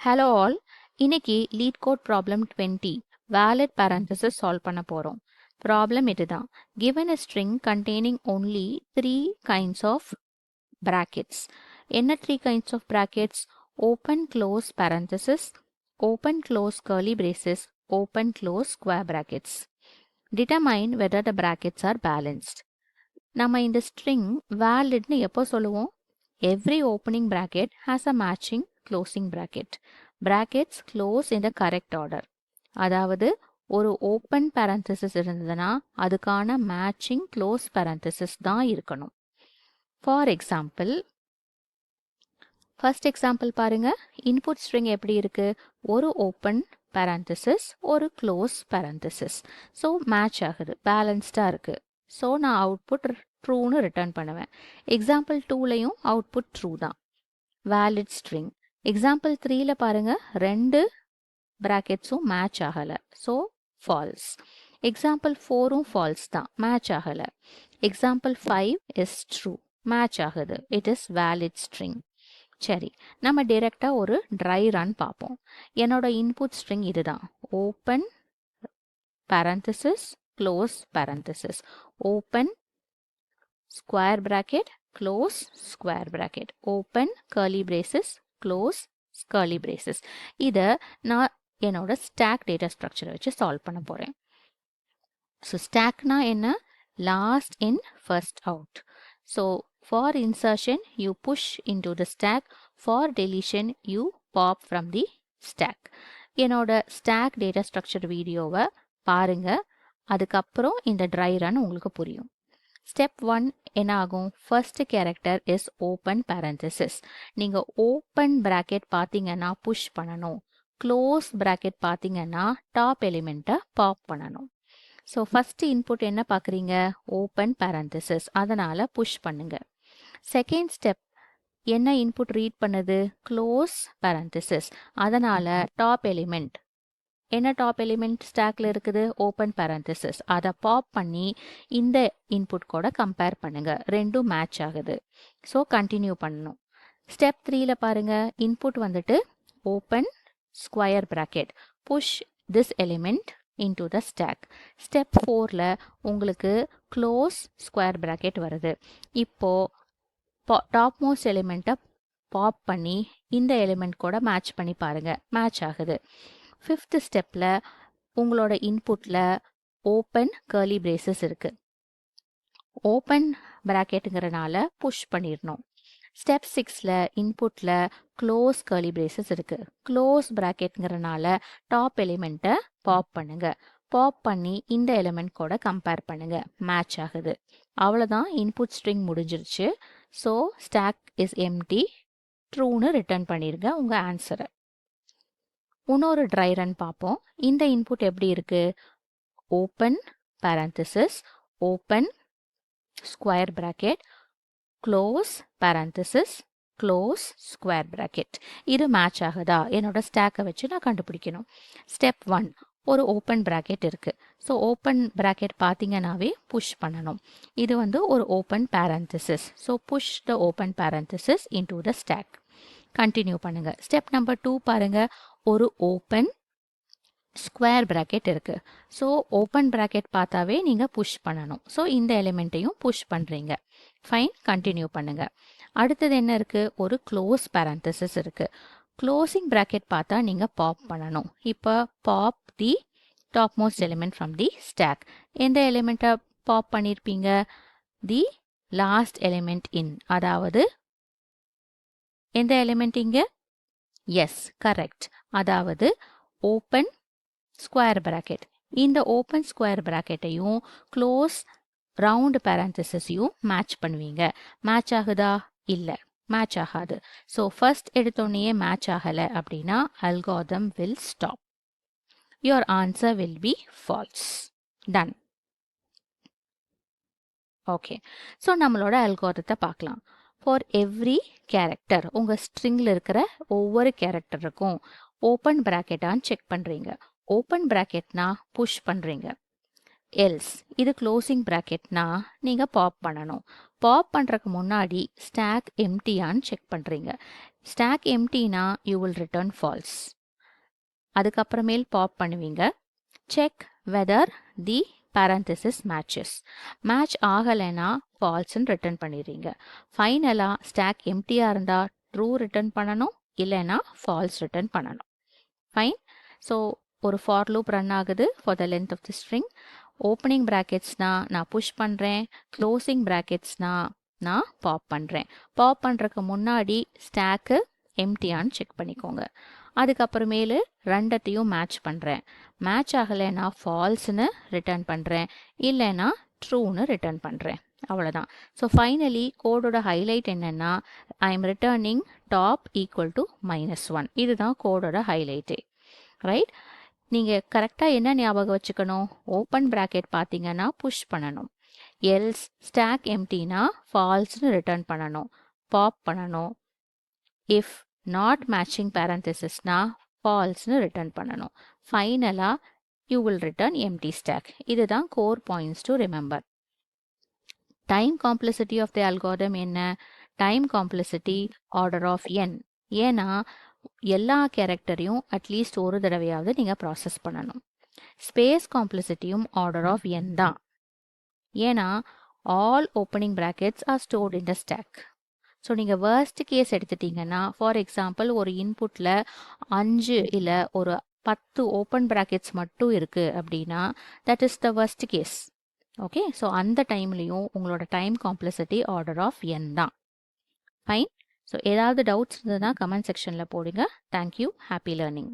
Hello all. இன்னைக்கு LeetCode problem 20 valid parenthesis solve பண்ண போறோம். ப்ராப்ளம் இதுதான். Given a string containing only 3 kinds of brackets. என்ன 3 kinds of brackets? Open close parenthesis, open close curly braces, open close square brackets. Determine whether the brackets are balanced. நம்ம இந்த string validன்னு எப்போ சொல்லுவோம்? Every opening bracket has a matching closing bracket. Brackets close in the correct order. அதாவது ஒரு open parenthesis இருந்ததுன்னா அதுக்கான matching close parenthesis தான் இருக்கணும். ஃபார் எக்ஸாம்பிள் ஃபர்ஸ்ட் எக்ஸாம்பிள் பாருங்க. இன்புட் ஸ்ட்ரிங் எப்படி இருக்கு? ஒரு ஓப்பன் parenthesis ஒரு க்ளோஸ் parenthesis. ஸோ மேட்ச் ஆகுது, பேலன்ஸ்டாக இருக்கு. ஸோ நான் அவுட்புட் ட்ரூன்னு ரிட்டர்ன் பண்ணுவேன். எக்ஸாம்பிள் 2லையும் அவுட்புட் ட்ரூ தான். Valid string. எக்ஸாம்பிள் 3ல பாருங்க, ரெண்டு பிராக்கெட்ஸும் மேட்ச் ஆகலை. So false. எக்ஸாம்பிள் 4ம் ஃபால்ஸ் தான், மேட்ச் ஆகலை. எக்ஸாம்பிள் 5 இஸ் ட்ரூ, மேட்ச் ஆகுது. It is valid string. சரி, நம்ம டைரெக்டாக ஒரு ட்ரை ரன் பார்ப்போம். என்னோட இன்புட் ஸ்ட்ரிங் இதுதான். Open parenthesis close parenthesis, open square bracket close square bracket, open curly braces close curly braces. இதை நான் என்னோட stack data structure வச்சு சால்வ் பண்ண போறேன். So stackனா என்ன? Last in first out. So for insertion you push into the stack, for deletion you pop from the stack. என்னோட stack data structure வீடியோவை பாருங்க, அதுக்கப்புறம் இந்த dry run உங்களுக்கு புரியும். ஸ்டெப் 1 என்ன ஆகும்? First character is open parenthesis. நீங்க ஓப்பன் பிராக்கெட் பார்த்தீங்கன்னா புஷ் பண்ணணும். க்ளோஸ் பிராக்கெட் பார்த்தீங்கன்னா டாப் எலிமெண்ட்டை பாப் பண்ணணும். ஸோ ஃபர்ஸ்ட் இன்புட் என்ன பார்க்குறீங்க? ஓப்பன் parenthesis, அதனால புஷ் பண்ணுங்க. செகண்ட் ஸ்டெப் என்ன இன்புட் ரீட் பண்ணுது? க்ளோஸ் parenthesis, அதனால டாப் எலிமெண்ட் என்ன டாப் எலிமெண்ட் ஸ்டாக்ல இருக்குது? Open parenthesis. அதை பாப் பண்ணி இந்த இன்புட் கூட கம்பேர் பண்ணுங்க, ரெண்டும் மேட்ச் ஆகுது. ஸோ கண்டினியூ பண்ணணும். ஸ்டெப் 3ல பாருங்க, இன்புட் வந்துட்டு open square bracket, push this element into the stack. Step 4ல உங்களுக்கு க்ளோஸ் ஸ்கொயர் பிராக்கெட் வருது. இப்போ டாப் மோஸ்ட் எலிமெண்ட்டை பாப் பண்ணி இந்த எலிமெண்ட் கூட மேட்ச் பண்ணி பாருங்க, மேட்ச் ஆகுது. ஃபிஃப்த் ஸ்டெப்பில் உங்களோட இன்புட்டில் ஓப்பன் கர்லி பிரேசஸ் இருக்கு. ஓப்பன் பிராக்கெட்டுங்கிறனால புஷ் பண்ணிடணும். ஸ்டெப் 6ல இன்புட்டில் க்ளோஸ் கர்லி பிரேசஸ் இருக்கு. க்ளோஸ் பிராக்கெட்டுங்கிறனால டாப் எலிமெண்ட்டை பாப் பண்ணுங்க. பாப் பண்ணி இந்த எலிமெண்ட் கூட கம்பேர் பண்ணுங்க, மேட்ச் ஆகுது. அவ்வளோதான், இன்புட் ஸ்ட்ரிங் முடிஞ்சிருச்சு. ஸோ ஸ்டாக் இஸ் எம்டி, ட்ரூன்னு ரிட்டர்ன் பண்ணிருங்க உங்கள் ஆன்சரை. இன்னொரு ட்ரை ரன் பார்ப்போம். இந்த இன்புட் எப்படி இருக்கு? Open parenthesis, open square bracket, close parenthesis, close square bracket. இது மேட்ச் ஆகுதா? என்னோட ஸ்டாக்கை வச்சு நான் கண்டுபிடிக்கணும். ஸ்டெப் 1, ஒரு ஓப்பன் பிராக்கெட் இருக்கு. ஸோ ஓப்பன் பிராக்கெட் பார்த்தீங்கன்னாவே புஷ் பண்ணணும். இது வந்து ஒரு open parenthesis. So push the open parenthesis into the stack. Continue பண்ணுங்க. ஸ்டெப் நம்பர் 2 பாருங்க, ஒரு ஓப்பன் ஸ்கொயர் பிராக்கெட் இருக்கு. ஸோ ஓப்பன் பிராக்கெட் பார்த்தாவே நீங்க புஷ் பண்ணணும். ஸோ இந்த எலிமெண்ட்டையும் புஷ் பண்றீங்க. ஃபைன், கண்டினியூ பண்ணுங்க. அடுத்தது என்ன இருக்கு? ஒரு க்ளோஸ் parenthesis இருக்கு. க்ளோசிங் பிராக்கெட் பார்த்தா நீங்க பாப் பண்ணணும். இப்போ pop the top most element from the stack. எந்த எலிமெண்ட்டை பாப் பண்ணியிருப்பீங்க? தி லாஸ்ட் எலிமெண்ட் இன், அதாவது எந்த எலிமெண்ட் இங்க? Yes, correct. அதாவது ஓப்பன் ஸ்கொயர் பிராக்கெட். இந்த ஓப்பன் ஸ்கொயர் பிராக்கெட்டையும் க்ளோஸ் ரவுண்ட் parenthesisையும் மேட்ச் பண்ணுவீங்க. மேட்ச் ஆகுதா? இல்லை, மேட்ச் ஆகாது. ஸோ ஃபர்ஸ்ட் எடுத்தோடனே மேட்ச் ஆகலை அப்படின்னா algorithm will stop. Your answer will be false. Done. Okay, so நம்மளோட அல்காரிதத்தை பார்க்கலாம். ஃபார் எவ்ரி கேரக்டர், உங்கள் ஸ்ட்ரிங்கில் இருக்கிற ஒவ்வொரு கேரக்டருக்கும் ஓப்பன் பிராக்கெட்டான்னு செக் பண்ணுறீங்க. ஓப்பன் பிராக்கெட்னா புஷ் பண்ணுறீங்க. எல்ஸ் இது க்ளோசிங் பிராக்கெட்னா நீங்கள் பாப் பண்ணணும். பாப் பண்ணுறதுக்கு முன்னாடி ஸ்டாக் எம்டியான்னு செக் பண்ணுறீங்க. ஸ்டாக் எம்டினா யூ வில் ரிட்டர்ன் ஃபால்ஸ். அதுக்கப்புறமேல் பாப் பண்ணுவீங்க. Check whether the parenthesis matches. Match ஆகலைன்னா ஃபால்ஸ்ன்னு ரிட்டர்ன் பண்ணிடுறீங்க. ஃபைனலாக ஸ்டாக் எம்டியாக இருந்தால் ட்ரூ ரிட்டர்ன் பண்ணணும், இல்லைன்னா ஃபால்ஸ் ரிட்டர்ன் பண்ணணும். ஃபைன். ஸோ ஒரு ஃபார் லூப் ரன் ஆகுது for the length of the string. Opening ப்ராக்கெட்ஸ்னா நான் புஷ் பண்ணுறேன், க்ளோசிங் ப்ராக்கெட்ஸ்னா நான் பாப் பண்ணுறேன். பாப் பண்ணுறதுக்கு முன்னாடி ஸ்டாக்கு எம்டியான்னு செக் பண்ணிக்கோங்க. அதுக்கப்புறமேலு ரெண்டத்தையும் மேட்ச் பண்ணுறேன். மேட்ச் ஆகலைன்னா ஃபால்ஸ்னு ரிட்டர்ன் பண்ணுறேன், இல்லைன்னா ட்ரூன்னு ரிட்டர்ன் பண்ணுறேன். அவ்வளோதான். ஸோ ஃபைனலி கோடோட ஹைலைட் என்னென்னா I am returning top equal to -1. இதுதான் கோடோட ஹைலைட்டே. ரைட். நீங்கள் கரெக்டாக என்ன ஞாபகம் வச்சுக்கணும்? ஓப்பன் ப்ராக்கெட் பார்த்தீங்கன்னா புஷ் பண்ணணும், எல்ஸ் ஸ்டாக் எம்டினா ஃபால்ஸ்னு ரிட்டர்ன் பண்ணணும், பாப் பண்ணணும். இஃப் நாட் மேட்சிங் பேரந்தசிஸ்னா ஃபால்ஸ்னு ரிட்டர்ன் பண்ணணும். ஃபைனலாக you will return empty stack. இதுதான் core points to remember. Time complexity of the algorithm என்ன? Time complexity order of n. ஏன்னா எல்லா கேரக்டரையும் அட்லீஸ்ட் ஒரு தடவையாவது நீங்கள் ப்ராசஸ் பண்ணணும். ஸ்பேஸ் காம்ப்ளெக்சிட்டியும் ஆர்டர் ஆஃப் என் தான். ஏன்னா all opening brackets are stored in the stock. So நீங்கள் வேர்ஸ்ட் கேஸ் எடுத்துட்டீங்கன்னா, ஃபார் எக்ஸாம்பிள் ஒரு இன்புட்டில் 5 இல்லை ஒரு 10 ஓப்பன் ப்ராக்கெட்ஸ் மட்டும் இருக்குது அப்படின்னா that is the worst case. Okay. So அந்த டைம்லையும் உங்களோட time complexity order of n தான். ஃபைன். ஸோ ஏதாவது டவுட்ஸ் இருந்ததுன்னா கமெண்ட் செக்ஷனில் போடுங்க. தேங்க்யூ. Happy learning.